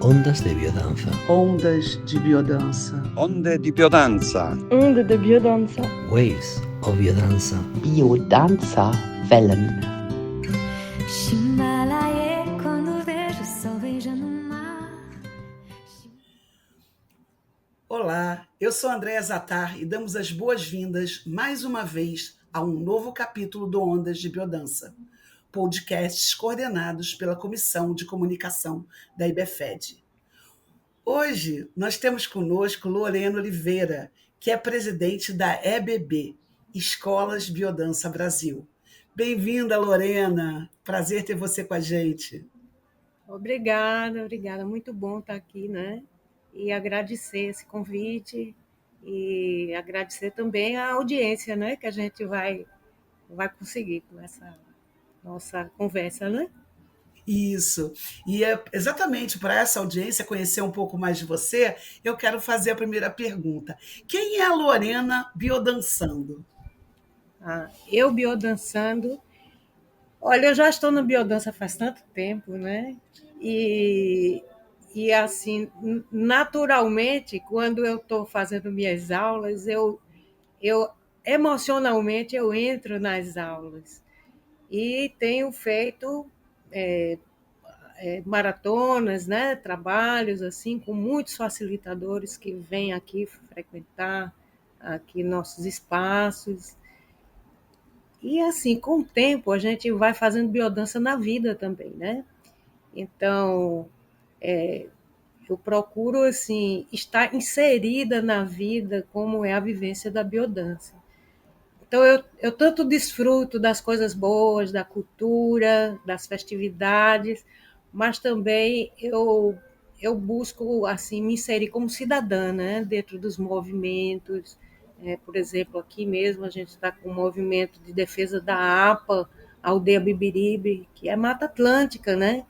Ondas de biodança. Ondas de biodança. Onde di biodanza. Onde de biodança. Waves of biodança. Biodança Wellen. Himalaia, quando vejo o sol, vejo no mar. Olá, eu sou Andréa Zatar e damos as boas-vindas mais uma vez a um novo capítulo do Ondas de Biodança, podcasts coordenados pela Comissão de Comunicação da IBFED. Hoje nós temos conosco Lorena Oliveira, que é presidente da EBB, Escolas Biodança Brasil. Bem-vinda, Lorena. Prazer ter você com a gente. Obrigada. Muito bom estar aqui, né? E agradecer esse convite e agradecer também a audiência, né? Que a gente vai conseguir com essa nossa conversa, né? Isso. E é exatamente para essa audiência conhecer um pouco mais de você, eu quero fazer a primeira pergunta. Quem é a Lorena biodançando? Eu biodançando. Olha, eu já estou na biodança faz tanto tempo, né? E assim, naturalmente, quando eu estou fazendo minhas aulas, eu emocionalmente eu entro nas aulas e tenho feito maratonas, né? Trabalhos assim com muitos facilitadores que vêm aqui frequentar aqui nossos espaços. E assim, com o tempo, a gente vai fazendo biodança na vida também, né? Então, eu procuro assim estar inserida na vida como é a vivência da biodança. Então, eu tanto desfruto das coisas boas, da cultura, das festividades, mas também eu busco assim me inserir como cidadã, né? Dentro dos movimentos. Por exemplo, aqui mesmo a gente está com um movimento de defesa da APA, Aldeia Bibiribe, que é Mata Atlântica, né?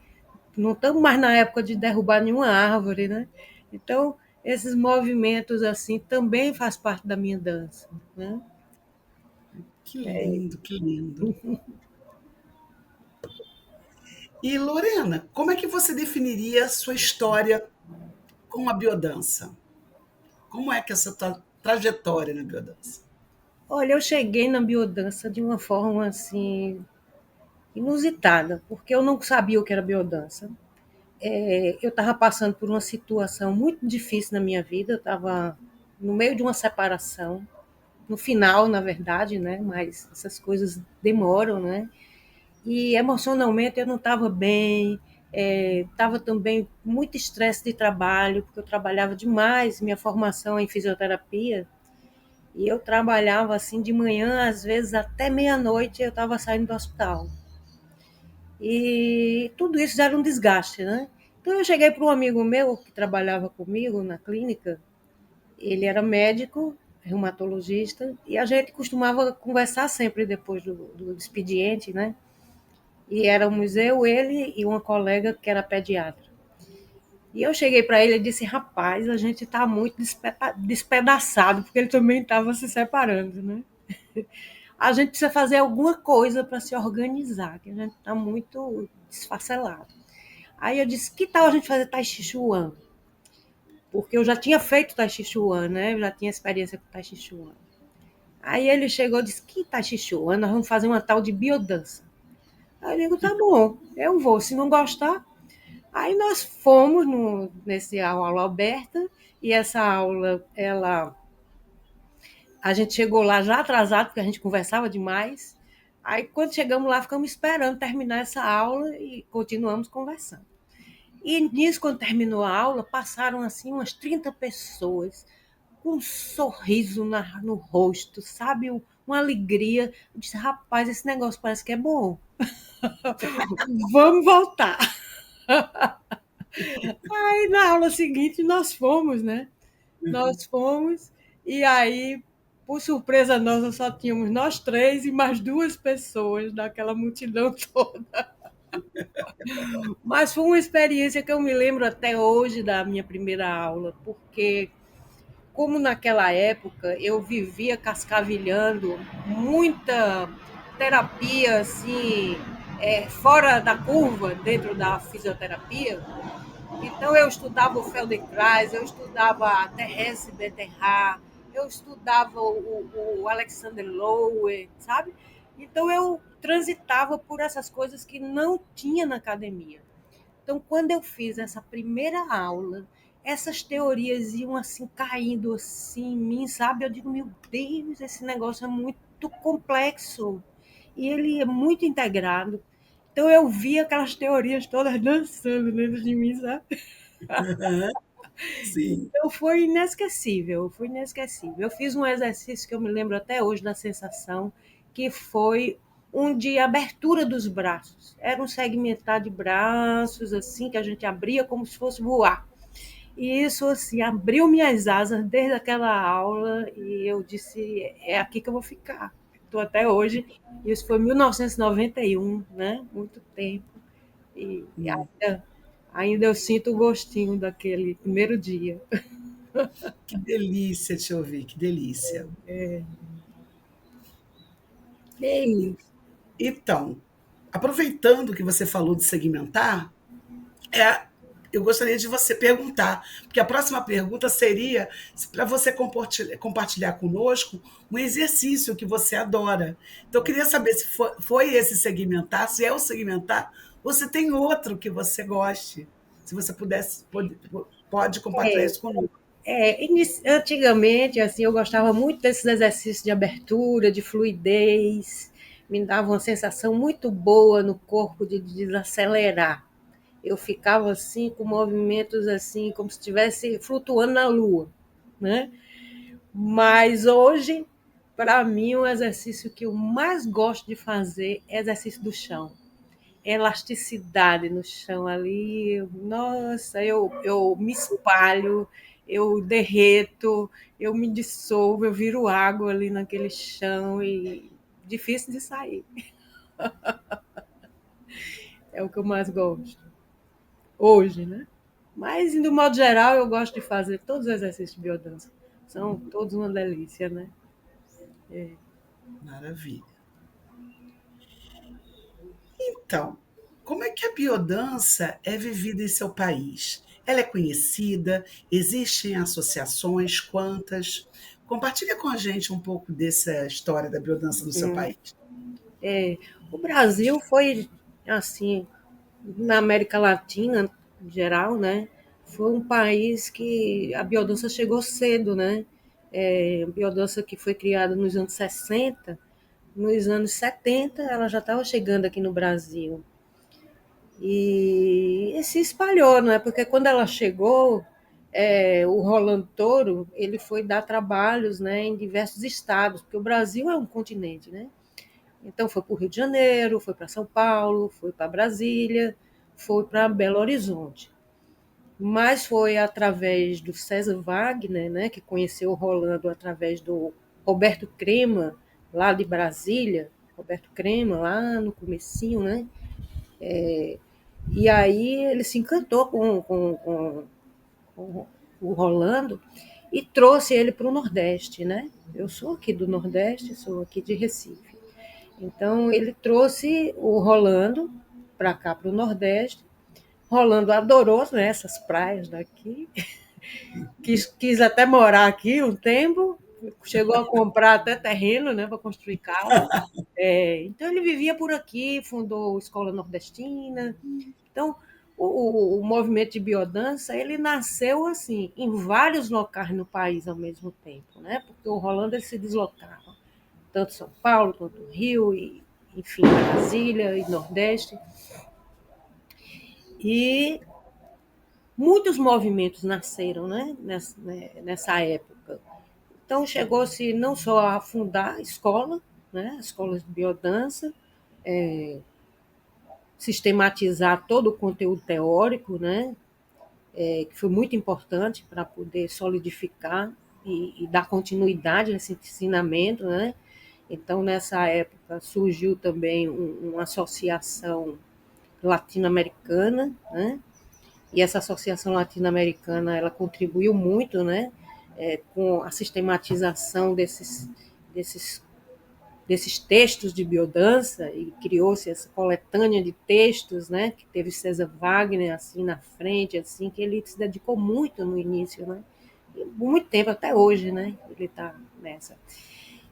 Não estamos mais na época de derrubar nenhuma árvore, né? Então, esses movimentos assim também faz parte da minha dança, né? Que lindo, que lindo. E Lorena, como é que você definiria a sua história com a biodança? Como é que é essa tua trajetória na biodança? Olha, eu cheguei na biodança de uma forma assim inusitada, porque eu não sabia o que era biodança. Eu estava passando por uma situação muito difícil na minha vida, eu estava no meio de uma separação, no final, na verdade, né? Mas essas coisas demoram, né? E emocionalmente eu não estava bem, estava também muito estresse de trabalho, porque eu trabalhava demais, minha formação é em fisioterapia, e eu trabalhava assim de manhã, às vezes até meia-noite eu estava saindo do hospital. E tudo isso era um desgaste, né? Então eu cheguei para um amigo meu que trabalhava comigo na clínica, ele era médico, reumatologista, e a gente costumava conversar sempre depois do expediente, né? E éramos eu, ele e uma colega que era pediatra. E eu cheguei para ele e disse, rapaz, a gente está muito despedaçado, porque ele também estava se separando, né? A gente precisa fazer alguma coisa para se organizar, que a gente está muito desfacelado. Aí eu disse, que tal a gente fazer Tai Chi Chuan? Porque eu já tinha feito Tai Chi Chuan, né? Eu já tinha experiência com Tai Chi Chuan. Aí ele chegou e disse, que Tai Chi Chuan? Nós vamos fazer uma tal de biodança. Aí eu digo, tá bom, eu vou, se não gostar. Aí nós fomos nesse aula aberta, e essa aula, a gente chegou lá já atrasado, porque a gente conversava demais. Aí quando chegamos lá, ficamos esperando terminar essa aula e continuamos conversando. E nisso, quando terminou a aula, passaram assim umas 30 pessoas com um sorriso no rosto, sabe? Uma alegria. Eu disse, rapaz, esse negócio parece que é bom. Vamos voltar. Aí na aula seguinte nós fomos, né? Nós fomos e aí, por surpresa nossa, só tínhamos nós três e mais duas pessoas daquela multidão toda. Mas foi uma experiência que eu me lembro até hoje da minha primeira aula, porque como naquela época eu vivia cascavilhando muita terapia assim, fora da curva, dentro da fisioterapia, Então, eu estudava o Feldenkrais, eu estudava a Thérèse Betterrat, eu estudava o Alexander Lower, sabe? Então, eu transitava por essas coisas que não tinha na academia. Então, quando eu fiz essa primeira aula, essas teorias iam assim caindo assim em mim, sabe? Eu digo, meu Deus, esse negócio é muito complexo e ele é muito integrado. Então eu vi aquelas teorias todas dançando dentro de mim, sabe? Sim. Então foi inesquecível, foi inesquecível. Eu fiz um exercício que eu me lembro até hoje da sensação, que foi um de abertura dos braços. Era um segmentar de braços, assim, que a gente abria como se fosse voar. E isso, assim, abriu minhas asas desde aquela aula e eu disse, é aqui que eu vou ficar. Estou até hoje. Isso foi em 1991, né? Muito tempo. E ainda eu sinto o gostinho daquele primeiro dia. Que delícia te ouvir, que delícia. É isso. Então, aproveitando que você falou de segmentar, eu gostaria de você perguntar, porque a próxima pergunta seria para você compartilhar conosco um exercício que você adora. Então, eu queria saber se foi esse segmentar, se é o segmentar, ou se tem outro que você goste. Se você pode compartilhar isso conosco. Antigamente, assim, eu gostava muito desses exercícios de abertura, de fluidez, me dava uma sensação muito boa no corpo de desacelerar. Eu ficava assim com movimentos assim como se estivesse flutuando na lua, né? Mas hoje, para mim, o exercício que eu mais gosto de fazer é exercício do chão. Elasticidade no chão ali, nossa, eu me espalho, eu derreto, eu me dissolvo, eu viro água ali naquele chão e difícil de sair. É o que eu mais gosto hoje, né? Mas, do modo geral, eu gosto de fazer todos os exercícios de biodança. São todos uma delícia, né? Maravilha. Então, como é que a biodança é vivida em seu país? Ela é conhecida? Existem associações? Quantas? Compartilha com a gente um pouco dessa história da biodança no seu país. O Brasil foi, assim, na América Latina, em geral, né? Foi um país que a biodança chegou cedo, né? A biodança que foi criada nos anos 60, nos anos 70 ela já estava chegando aqui no Brasil. E se espalhou, não é? Porque quando ela chegou, o Rolando Toro ele foi dar trabalhos, né, em diversos estados, porque o Brasil é um continente, né? Então foi para o Rio de Janeiro, foi para São Paulo, foi para Brasília, foi para Belo Horizonte. Mas foi através do César Wagner, né, que conheceu o Rolando através do Roberto Crema, lá de Brasília, Roberto Crema, lá no comecinho, né? E aí ele se encantou com o Rolando e trouxe ele para o Nordeste, né? Eu sou aqui do Nordeste, sou aqui de Recife. Então ele trouxe o Rolando para cá, para o Nordeste. Rolando adorou, né, essas praias daqui, quis até morar aqui um tempo, chegou a comprar até terreno, né, para construir casa. Então ele vivia por aqui, fundou a Escola Nordestina. Então o movimento de biodança ele nasceu assim em vários locais no país ao mesmo tempo, né? Porque o Rolando ele se deslocava tanto São Paulo quanto Rio e enfim Brasília e Nordeste e muitos movimentos nasceram, né? Nessa época. Então chegou-se não só a fundar a escola, né? Escolas de biodança, sistematizar todo o conteúdo teórico, né? Que foi muito importante para poder solidificar e dar continuidade a esse ensinamento, né? Então, nessa época, surgiu também uma associação latino-americana, né? E essa associação latino-americana ela contribuiu muito, né? Com a sistematização desses desses textos de biodança, e criou-se essa coletânea de textos, né, que teve César Wagner assim na frente, assim, que ele se dedicou muito no início, né, e muito tempo até hoje, né, ele está nessa.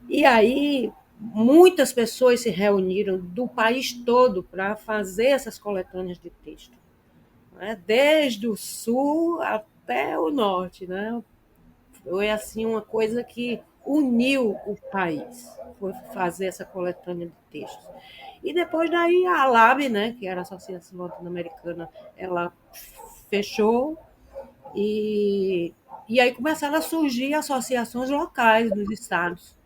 E aí muitas pessoas se reuniram do país todo para fazer essas coletâneas de texto, né, desde o sul até o norte, né. Foi assim uma coisa que uniu o país, foi fazer essa coletânea de textos. E depois daí a ALAB, né, que era a Associação Latino-Americana, ela fechou e aí começaram a surgir associações locais nos estados.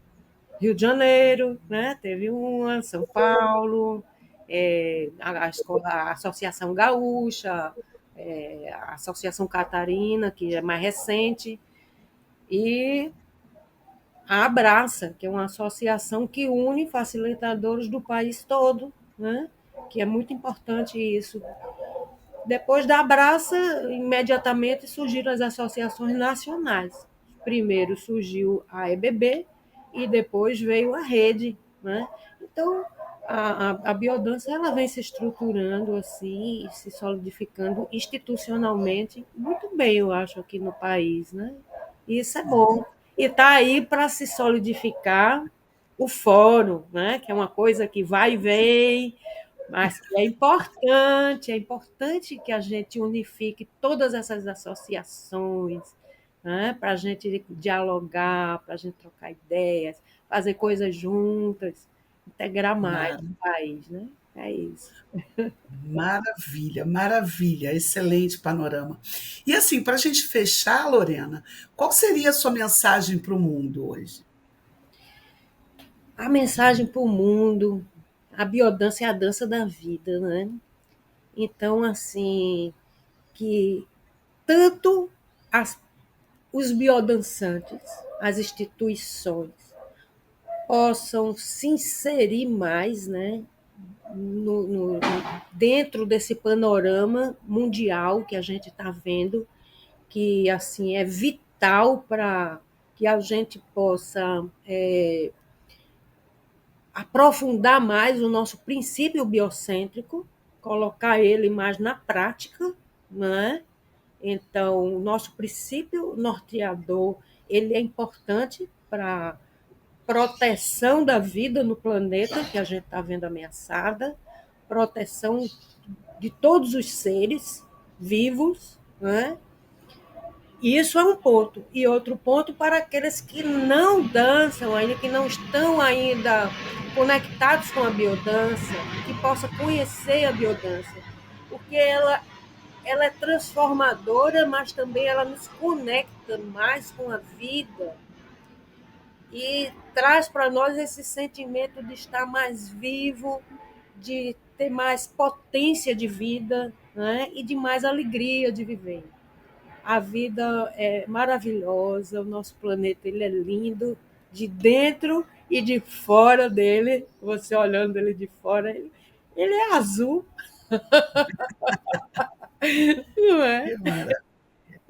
Rio de Janeiro, né, teve uma, São Paulo, a Associação Gaúcha, a Associação Catarina, que é mais recente, e a Abraça, que é uma associação que une facilitadores do país todo, né? Que é muito importante isso. Depois da Abraça, imediatamente surgiram as associações nacionais. Primeiro surgiu a EBB e depois veio a rede, né? Então, a biodança ela vem se estruturando assim, se solidificando institucionalmente muito bem, eu acho, aqui no país, né? E isso é bom. E está aí para se solidificar o fórum, né? Que é uma coisa que vai e vem, mas é importante que a gente unifique todas essas associações, né? Para a gente dialogar, para a gente trocar ideias, fazer coisas juntas, integrar mais Mara- o país, né? É isso. Maravilha, maravilha, excelente panorama. E assim, para a gente fechar, Lorena, qual seria a sua mensagem para o mundo hoje? A mensagem para o mundo, a biodança é a dança da vida, né? Então, assim, que tanto as, os biodançantes, as instituições, possam se inserir mais, né, dentro desse panorama mundial que a gente está vendo, que assim é vital para que a gente possa aprofundar mais o nosso princípio biocêntrico, colocar ele mais na prática, né? Então, o nosso princípio norteador, ele é importante para proteção da vida no planeta, que a gente está vendo ameaçada, proteção de todos os seres vivos, né? E isso é um ponto. E outro ponto para aqueles que não dançam ainda, que não estão ainda conectados com a biodança, que possa conhecer a biodança, porque ela é transformadora, mas também ela nos conecta mais com a vida e traz para nós esse sentimento de estar mais vivo, de ter mais potência de vida, né? E de mais alegria de viver. A vida é maravilhosa, o nosso planeta ele é lindo, de dentro e de fora dele, você olhando ele de fora, ele é azul, não é? Que mara-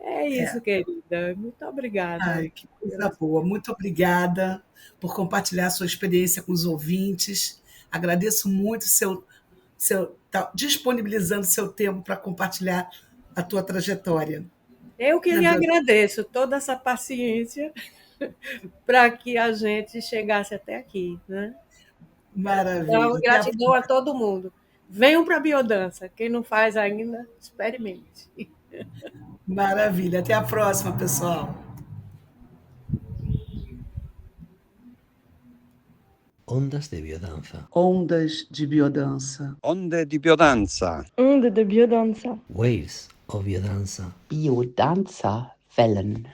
É isso, É. querida. Muito obrigada. Ai, que coisa boa. Muito obrigada por compartilhar sua experiência com os ouvintes. Agradeço muito seu tá disponibilizando seu tempo para compartilhar a tua trajetória Eu que na lhe biodança. agradeço toda essa paciência para que a gente chegasse até aqui, né? Então, Maravilha. Até a gratidão a todo mundo. Venham para a biodança. Quem não faz ainda, experimente. Maravilha. Até a próxima, pessoal. Ondas de biodanza. Ondas de biodança. Onde di biodanza. Onde de biodança. Waves of biodanza. Biodanza Wellen.